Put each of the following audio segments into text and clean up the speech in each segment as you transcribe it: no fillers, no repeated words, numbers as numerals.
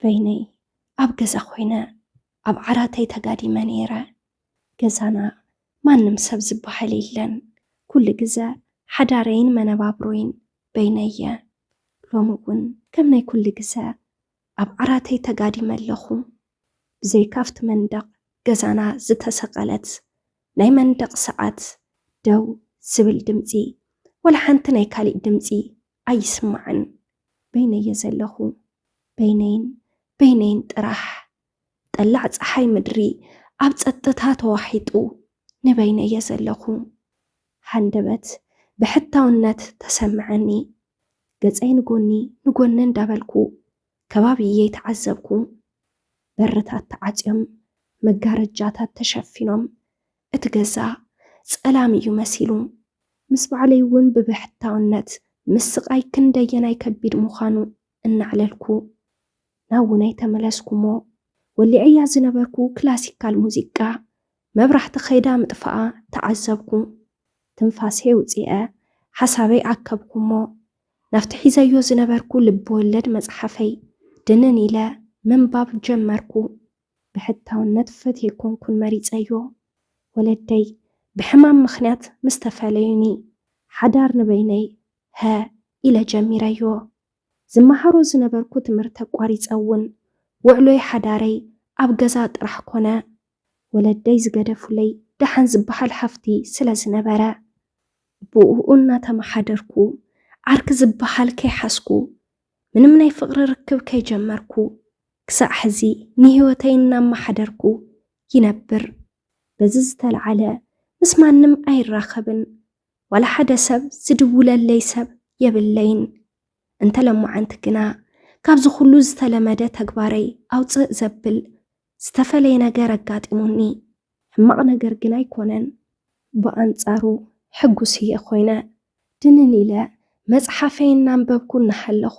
በይነይ ኣብ ገዛ ኮይነ ኣብ ዓራተይ ተጋዲመ ነይረ። ገዛና ማንም ሰብ ዝበሃል የለን። ኩሉ ግዜ ሓዳረይን መነባብሮይን በይነየ። ሎሚ እውን ከም ናይ ኩሉ ግዜ ኣብ ዓራተይ ተጋዲመ ኣለኹ። ብዘይካፍቲ መንደቕ ገዛና ዝተሰቐለት ናይ መንደቕ ሰዓት ደው ዝብል ድምፂ ወላ ሓንቲ ናይ ካሊእ ድምፂ ኣይስማዕን። በይነየ ዘለኹ በይነይን ጥራሕ ጠላዕ ፀሓይ ምድሪ ኣብ ፀጥታ ተዋሒጡ ንበይነየ ዘለኹ። ሃንደበት ብሕታውነት ተሰምዐኒ። ገፀይ ንጎኒ እንዳበልኩ ከባቢየይ ተዓዘብኩ። በርታት ተዓፅዮም መጋረጃታት ተሸፊኖም እቲ ገዛ ፀላም እዩ መሲሉ። ምስ ባዕለይ እውን ብብሕታውነት ምስ ስቓይ ክንደየናይ ከቢድ ምዃኑ እናዕለልኩ ናብውነይ ተመለስኩ እሞ ወሊዐያ ዝነበርኩ ክላሲካል ሙዚቃ መብራህቲ ኸይዳ ምጥፍኣ ተዓዘብኩ። ትንፋሴ ውፅአ ሓሳበይ ዓከብኩ እሞ ናብቲ ሒዘዮ ዝነበርኩ ልቢ ወለድ መፅሓፈይ ድንን ኢለ ምንባብ ጀመርኩ። ብሕታውነት ፈትየኮንኩን መሪፀዮ። ወለደይ ብሕማም ምኽንያት ምስ ተፈለዩኒ ሓዳር ንበይነይ ኢለ ጀሚረዮ። ዝመሃሮ ዝነበርኩ ትምህርቲ ኣቋሪፀውን ውዕሎይ ሓዳረይ ኣብ ገዛ ጥራሕ ኮነ። ወለደይ ዝገደፉለይ ደሓን ዝበሃል ሓፍቲ ስለ ዝነበረ ብኡኡ እናተመሓደርኩ ዓርኪ ዝበሃል ከይሓስኩ ምንም ናይ ፍቕሪ ርክብ ከይጀመርኩ ክሳዕ ሕዚ ንህይወተይ እናመሓደርኩ ይነብር። በዚ ዝተለዓለ ምስ ማንም ኣይራኸብን። ዋላ ሓደ ሰብ ዝድውለለይ ሰብ የብለይን። እንተለማዓንቲ ግና ካብዚ ኩሉ ዝተለመደ ተግባረይ ኣውፅእ ዘብል ዝተፈለየ ነገር ኣጋጢሙኒ። ሕማቕ ነገር ግን ኣይኮነን። ብኣንጻሩ ሕጉስ እየ ኮይነ ድንን ኢለ መፅሓፈይ እናንበብኩ እናሃለኹ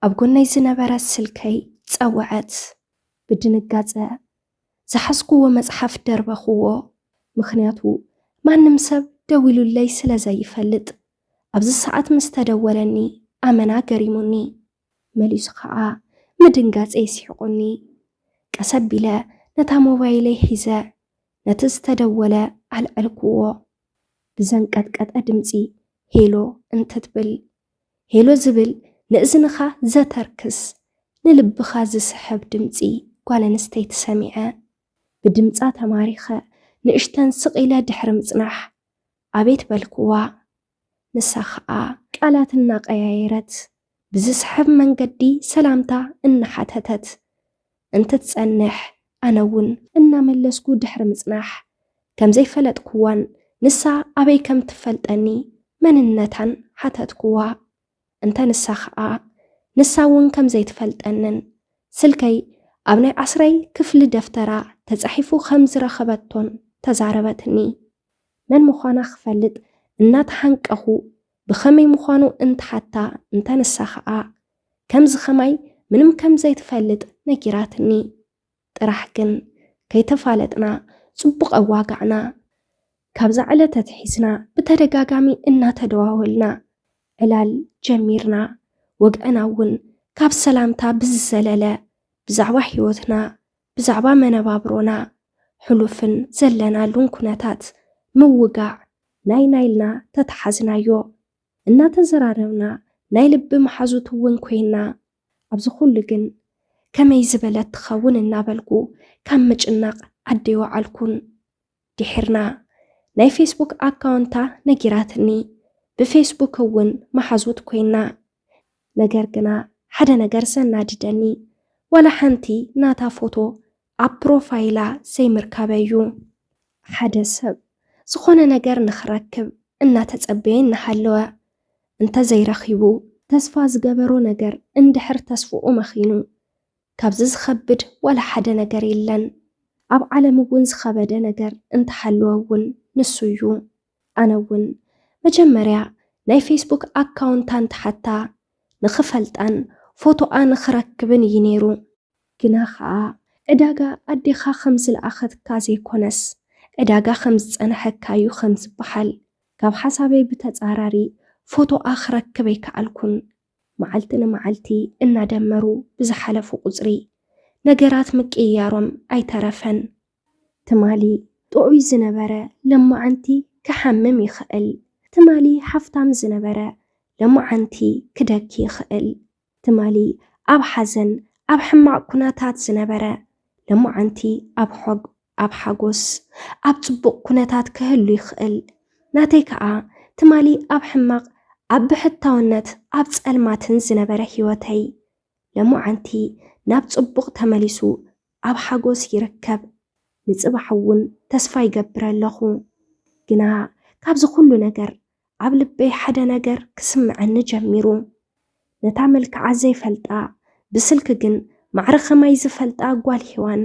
ኣብ ጎነይ ዝነበረ ስልከይ ፀወዐት። ብድንጋፀ ዝሓዝክዎ መፅሓፍ ደርበኽዎ። ምኽንያቱ ማንም ሰብ ደው ኢሉለይ ስለ ዘይፈልጥ ኣብዚ ሰዓት ምስ ተደወለኒ ኣመና ገሪሙኒ። መሊሱ ከዓ ምድንጋፀ ይስሕቁኒ። ቀሰብ ኢለ ነታ ሞባይለይ ሒዘ ነቲ ዝተደወለ ኣልዕልክዎ። ብዘንቀጥቀጠ ድምፂ ሄሎ እንትትብል ሄሎ ዝብል ንእዝንኻ ዘተርክስ ንልብኻ ዝስሕብ ድምፂ ጓል ኣንስተይቲ ሰሚዐ። ብድምፃ ተማሪኸ ንእሽተን ስቕ ኢለ ድሕሪ ምጽናሕ ኣቤት በልክዋ። ንሳ ከዓ ቃላት እናቀያየረት ብዝስሕብ መንገዲ ሰላምታ እናሓተተት እንትትጸንሕ ኣነውን እናመለስኩ ድሕሪ ምጽናሕ ከም ዘይፈለጥክዋን ንሳ ኣበይ ከም ትፈልጠኒ መንነታን ሓተትክዋ። እንተ ንሳ ከዓ ንሳ እውን ከም ዘይትፈልጠንን ስልከይ ኣብ ናይ 10ይ ክፍሊ ደፍተራ ተጻሒፉ ከም ዝረኸበቶን ተዛረበትኒ። መን ምዃና ክፈልጥ እናተሓንቀኹ ብኸመይ ምዃኑ እንትሓታ እንተ ንሳ ከዓ ከምዚ ኸማይ ምንም ከም ዘይትፈልጥ ነጊራትኒ። ጥራሕ ግን ከይተፋለጥና ጽቡቕ ኣዋጋዕና ካብዛ ዕለት ኣትሒዝና ብተደጋጋሚ እናተደዋወልና ዕላል ጀሚርና። ወግዕና እውን ካብ ሰላምታ ብዝዘለለ ብዛዕባ ሕይወትና ብዛዕባ መነባብሮና ሕሉፍን ዘለናሉን ኩነታት ምውጋዕ ናይልና ተተሓዝናዮ። እናተዘራረብና ናይ ልቢ መሓዙት እውን ኮይና ኣብዚ ኩሉ ግን ከመይ ዝበለት ትኸውን እናበልኩ ካብ ምጭናቕ ዓደይ ዋዓልኩን። ድሒርና ናይ ፌስቡክ ኣካውንታ ነጊራትኒ። ብፌስቡክ እውን መሓዙት ኮይና ነገር ግና ሓደ ነገር ዘናድደኒ ወላ ሓንቲ ናታ ፎቶ ኣብ ፕሮፋይላ ዘይምርካበዩ። ሓደ ሰብ ዝኾነ ነገር ንኽረክብ እናተጸበየ እናሃለወ እንተ ዘይረኺቡ ተስፋ ዝገበሮ ነገር እንድሕር ተስፍኡ መኺኑ ካብዚ ዝኸብድ ወላ ሓደ ነገር የለን። ኣብ ዓለም እውን ዝኸበደ ነገር እንተሃለወ እውን ንሱ እዩ። ኣነ እውን መጀመርያ ናይ ፌስቡክ ኣካውንታ እንተሓታ ንኽፈልጣን ፎቶኣ ንኽረክብን እዩ ነይሩ። ግና ከዓ ዕዳጋ ኣዴኻ ከም ዝለኣኸትካ ዘይኮነስ ዕዳጋ ከም ዝጸንሐካ እዩ ከም ዝበሃል ካብ ሓሳበይ ብተጻራሪ ፎቶኣ ክረክብ ኣይከኣልኩን። معلتنا معلتي إنا دمروا بزحلفوا قصري نجرات مكيارم أي ترفن تمالي طعوي زنبرة لما أنتي كحمم يخقل تمالي حفتام زنبرة لما أنتي كدك يخقل تمالي أب حزن أب حماق كناتات زنبرة لما أنتي أب حق أب حقوس أب تبق كناتات كهلو يخقل ناتيكا تمالي أب حماق أب حتاونت أب تسألماتن زنبرة هيوتي لما أنتي ناب تبق تماليسو أب حقوس يركب نصبح እውን ተስፋ ይገብር ኣለኹ ግና ካብዚ ኩሉ ነገር ኣብ ልበይ ሓደ ነገር ክስምዐኒ ጀሚሩ ነታ መልክዓ ዘይፈልጣ ብስልክ ግን ማዕረ ከማይ ዝፈልጣ ጓል ሂዋን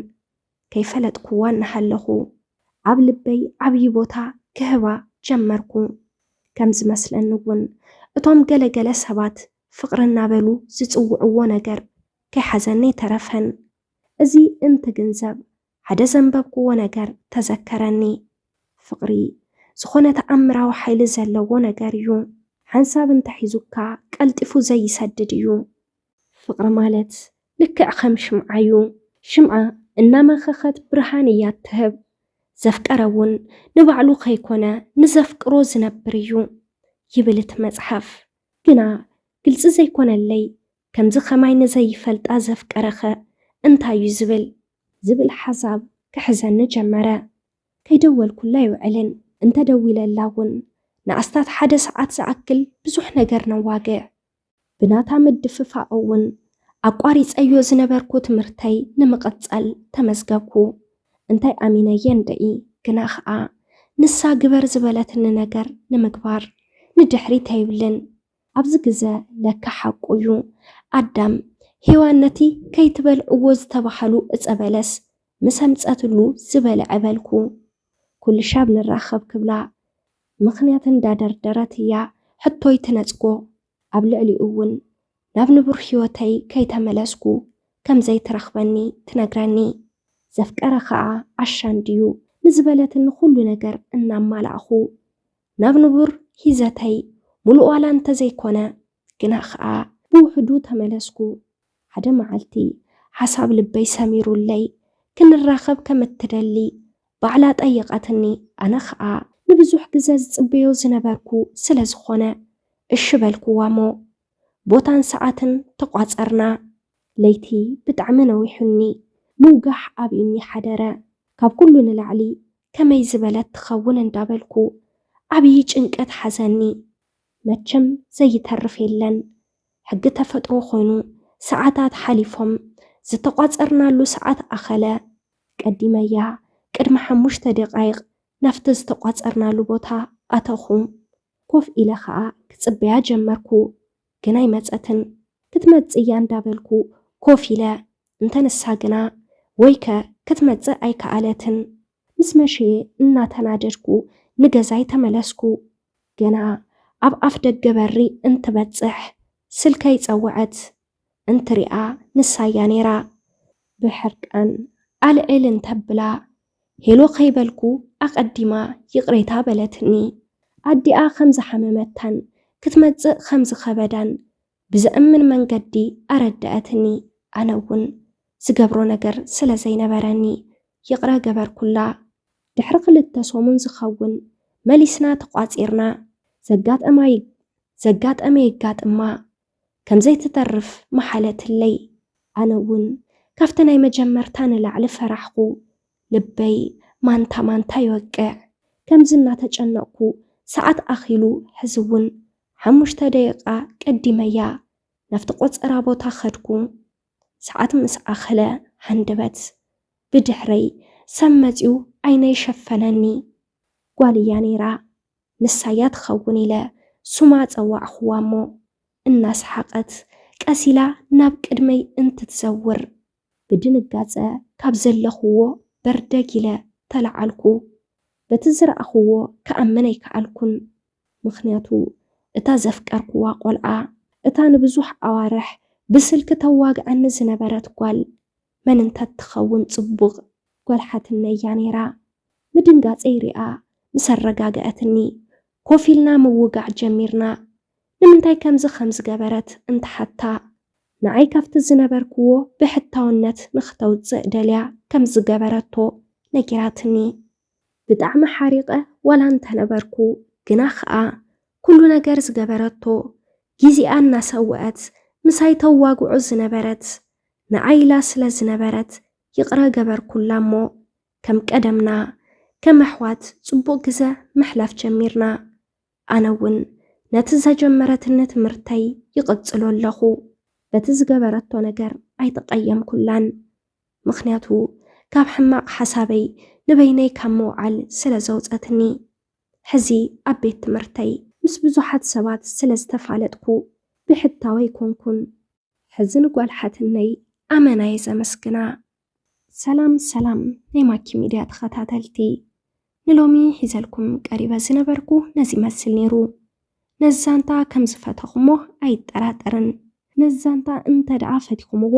ከይፈለጥኩዋ እናሃለኹ ኣብ ልበይ ዓብይ ቦታ ክህባ ጀመርኩ ከም ዝመስለኒ እውን እቶም ገለገለ ሰባት ፍቅሪ እናበሉ ዝፅውዕዎ ነገር ከይሓዘኒ ተረፈን እዚ እንትግንዘብ ሓደ ዘንበብክዎ ነገር ተዘከረኒ ፍቅሪ ዝኾነ ተኣምራዊ ሓይሊ ዘለዎ ነገር እዩ ሓንሳብ እንተሒዙካ ቀልጢፉ ዘይሰድድ እዩ ፍቅሪ ማለት ልክዕ ከም ሽምዓ እዩ ሽምዓ እናመኸኸት ብርሃን እያ ትህብ ዘፍቀረ እውን ንባዕሉ ከይኮነ ንዘፍቅሮ ዝነብር እዩ ይብል እቲ መፅሓፍ ግና ግልፂ ዘይኮነለይ ከምዚ ከማይ ንዘይፈልጣ ዘፍቀረኸ እንታይ እዩ ዝብል ሓሳብ ክሕዘኒ ጀመረ ከይደወልኩላ ይውዕልን እንተደዊለላ እውን ንኣስታት ሓደ ሰዓት ዝኣክል ብዙሕ ነገር ነዋግዕ ብናታ ምድፍፋእ እውን ኣቋሪፀዮ ዝነበርኩ ትምህርተይ ንምቕፀል ተመዝገብኩ እንታይ ኣሚነየ እንደኢ ግና ከዓ ንሳ ግበር ዝበለትኒ ነገር ንምግባር ንድሕሪት ኣይብልን ኣብዚ ግዜ ለካ ሓቁ እዩ ኣዳም ሔዋን ነቲ ከይትበልዕዎ ዝተባሃሉ ዕፀ በለስ ምሰምፀትሉ ዝበልዐ በልኩ ኩሉ ሻብ ንራኸብ ክብላ ምኽንያት እንዳደርደረት እያ ሕቶይ ትነፅጎ ኣብ ልዕሊኡ እውን ናብ ንቡር ህይወተይ ከይተመለስኩ ከም ዘይትረኽበኒ ትነግረኒ ዘፍቀረ ከዓ ዓሻን ድዩ ንዝበለትኒ ኩሉ ነገር እናማላእኹ ናብ ንቡር ሂዘተይ ሙሉእ ዋላ እንተዘይኮነ ግና ከዓ ብውሕዱ ተመለስኩ ሓደ መዓልቲ ሓሳብ ልበይ ሰሚሩለይ ክንራኸብ ከም እትደሊ ባዕላ ጠየቐትኒ ኣነ ከዓ ንብዙሕ ግዜ ዝፅበዮ ዝነበርኩ ስለ ዝኾነ እሺ በልኩዋ ሞ ቦታን ሰዓትን ተቋፀርና ለይቲ ብጣዕሚ ነዊሑኒ ምውጋሕ ኣብዩኒ ሓደረ ካብ ኩሉ ንላዕሊ ከመይ ዝበለት ትኸውን እንዳበልኩ ዓብይ ጭንቀት ሓዘኒ መቸም ዘይተርፍ የለን ሕጊ ተፈጥሮ ኮይኑ ሰዓታት ሓሊፎም ዝተቋፀርናሉ ሰዓት ኣኸለ ቀዲመያ ቅድሚ 5 ደቂቕ ናፍቲ ዝተቋፀርናሉ ቦታ ኣተኹ ኮፍ ኢለ ከዓ ክፅበያ ጀመርኩ ግና ይመፀትን ክትመፅያ እንዳበልኩ ኮፍ ኢለ እንተንሳ ግና ወይከ ክትመፅእ ኣይከኣለትን ምስ መሸየ እናተናደድኩ ንገዛይ ተመለስኩ ገና ኣብ ኣፍ ደገ በሪ እንትበፅሕ ስልከይ ፀውዐት እንትሪኣ ንሳያ ነይራ ብሕርቃን ኣልዕል እንተብላ ሄሎ ከይበልኩ ኣቐዲማ ይቕሬታ በለትኒ ኣዲኣ ከም ዝሓመመታን ክትመፅእ ከም ዝኸበዳን ብዘእምን መንገዲ ኣረዳእትኒ ኣነ እውን ዝገብሮ ነገር ስለ ዘይነበረኒ ይቕረ ገበርኩላ ድሕሪ 2 ሰሙን ዝኸውን መሊስና ተቋፂርና ዘጋጠመ ይጋጥማ ከም ዘይትተርፍ መሓለትለይ ኣነ እውን ካብቲ ናይ መጀመርታ ንላዕሊ ፈራሕኩ ልበይ ማንታ ማንታ ይወቅዕ ከምዚ እናተጨነቕኩ ሰዓት ኣኺሉ ሕዚ እውን 5 ደቂቓ ቀዲመያ ናፍቲ ቆፀራ ቦታ ኸድኩ ሰዓት ምስ ኣኸለ ሃንደበት ብድሕረይ ሰብ መፂኡ ዓይነይ ሸፈነኒ ጓልያ ነይራ ንሳያ ትኸውን ኢለ ሱማ ፀዋዕኽዋ እሞ እናሰሓቐት ቀሲላ ናብ ቅድመይ እንትትዘውር ብድንጋፀ ካብ ዘለኽዎ በርደግ ኢለ ተለዓልኩ በቲ ዝረኣኽዎ ከኣምን ኣይከኣልኩን ምኽንያቱ እታ ዘፍቀርክዋ ቆልዓ እታ ንብዙሕ ኣዋርሕ ብስልኪ ተዋግዐኒ ዝነበረት ጓል መንንታት ትኸውን ፅቡቕ ጓል ሓትነያ ነይራ ምድንጋፀይ ሪኣ ምስ ኣረጋግአትኒ ኮፍ ኢልና ምውጋዕ ጀሚርና ንምንታይ ከምዚ ገበረት እንተሓታ ንዓይ ካፍቲ ዝነበርክዎ ብሕታውነት ንኽተውፅእ ደልያ ከምዚ ገበረቶ ነጊራትኒ ብጣዕሚ ሓሪቐ ወላ እንተነበርኩ ግና ኸዓ ኩሉ ነገር ዝገበረቶ ጊዜኣ እናሰውአት ምሳይ ተዋግዑ ዝነበረት ንዓይላ ስለ ዝነበረት ይቕረ ገበርኩላ እሞ ከም ቀደምና ከም ኣሕዋት ጽቡቕ ግዜ ምሕላፍ ጀሚርና ኣነ እውን ነቲ ዘጀመረትኒ ትምህርተይ ይቕጽሎ ኣለኹ በቲ ዝገበረቶ ነገር ኣይተቐየምኩላን ምኽንያቱ ካብ ሕማቕ ሓሳበይ ንበይነይ ካብ ምውዓል ስለ ዘውፀትኒ ሕዚ ኣብ ቤት ትምህርተይ ምስ ብዙሓት ሰባት ስለ ዝተፋለጥኩ ብሕታወይ ኮንኩን ሕዚ ንጓል ሓትነይ ኣመናየ ዘመስግና ሰላም ናይ ማኪ ሚድያ ተኸታተልቲ ንሎሚ ሒዘልኩም ቀሪበ ዝነበርኩ ነዚ መስል ነይሩ ነዛንታ ከም ዝፈተኹሞ ኣይጠራጠርን ነዛንታ እንተደኣ ፈቲኹምዎ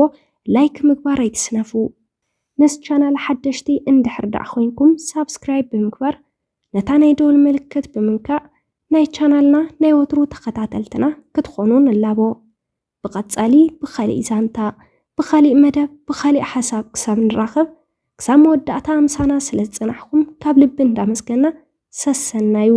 ላይክ ምግባር ኣይትስነፉ ነስ ቻናል ሓደሽቲ እንድሕር ዳኣ ኮይንኩም ሳብስክራይብ ብምግባር ነታ ናይ ደወል ምልክት ብምንካዕ ናይ ቻናልና ናይ ወትሩ ተኸታተልትና ክትኾኑ ንላቦ ብቐጻሊ ብኻሊእ ዛንታ ብኻሊእ መደብ ብኻሊእ ሓሳብ ክሳብ ንራኸብ ክሳብ መወዳእታ ምሳና ስለ ዝጽናሕኩም ካብ ልቢ እንዳመስገና ሰሰናዩ